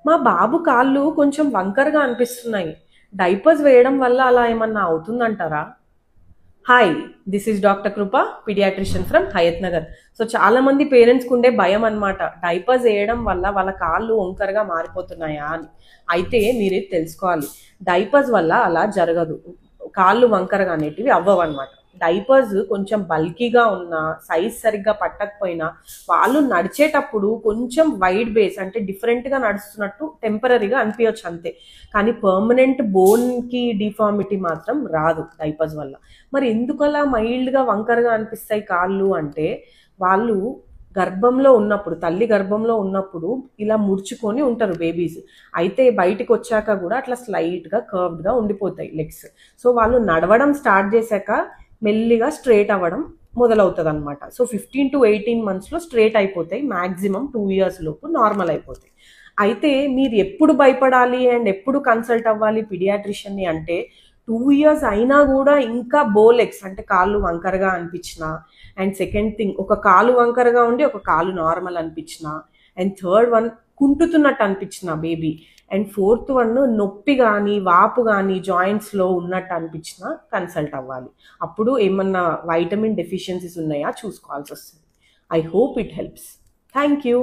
మా బాబు కాళ్ళు కొంచెం వంకరగా అనిపిస్తున్నాయి. డైపర్స్ వేయడం వల్ల అలా ఏమన్నా అవుతుందంటారా? Hi, this is doctor Kripa, pediatrician from Hayat Nagar. So చాలా మంది పేరెంట్స్కి ఉండే భయం అనమాట, డైపర్స్ వేయడం వల్ల వాళ్ళ కాళ్ళు వంకరగా మారిపోతున్నాయా అని. అయితే మీరు ఇది తెలుసుకోవాలి, డైపర్స్ వల్ల అలా జరగదు. కాళ్ళు వంకరగా అనేటివి అవ్వవు అనమాట. డైపర్స్ కొంచెం బల్కీగా ఉన్నా, సైజ్ సరిగ్గా పట్టకపోయినా, వాళ్ళు నడిచేటప్పుడు కొంచెం వైడ్ బేస్ అంటే డిఫరెంట్గా నడుస్తున్నట్టు టెంపరీగా అనిపించచ్చు అంతే. కానీ పర్మనెంట్ బోన్కి డిఫార్మిటీ మాత్రం రాదు డైపర్స్ వల్ల. మరి ఎందుకలా మైల్డ్గా వంకరగా అనిపిస్తాయి కాళ్ళు అంటే, వాళ్ళు గర్భంలో ఉన్నప్పుడు, తల్లి గర్భంలో ఉన్నప్పుడు ఇలా ముడుచుకొని ఉంటారు బేబీస్. అయితే బయటికి వచ్చాక కూడా అట్లా స్లైట్గా కర్వ్డ్గా ఉండిపోతాయి లెగ్స్. సో వాళ్ళు నడవడం స్టార్ట్ చేశాక మెల్లిగా స్ట్రేట్ అవ్వడం మొదలవుతుంది అనమాట. సో 15 to 18 monthsలో స్ట్రేట్ అయిపోతాయి, మ్యాక్సిమం 2 years లోపు నార్మల్ అయిపోతాయి. అయితే మీరు ఎప్పుడు భయపడాలి అండ్ ఎప్పుడు కన్సల్ట్ అవ్వాలి పీడియాట్రిషియన్ని అంటే, 2 years అయినా కూడా ఇంకా బోలెగ్స్ అంటే కాళ్ళు వంకరగా అనిపించినా, అండ్ సెకండ్ థింగ్ ఒక కాలు వంకరగా ఉండి ఒక కాలు నార్మల్ అనిపించిన, అండ్ థర్డ్ వన్ కుంటుతున్నట్టు అనిపించిన బేబీ, అండ్ ఫోర్త్ వన్ నొప్పి కానీ వాపు కానీ జాయింట్స్లో ఉన్నట్టు అనిపించిన కన్సల్ట్ అవ్వాలి. అప్పుడు ఏమన్నా వైటమిన్ డెఫిషియన్సీస్ ఉన్నాయా చూసుకోవాల్సి వస్తుంది. I hope it helps. Thank you.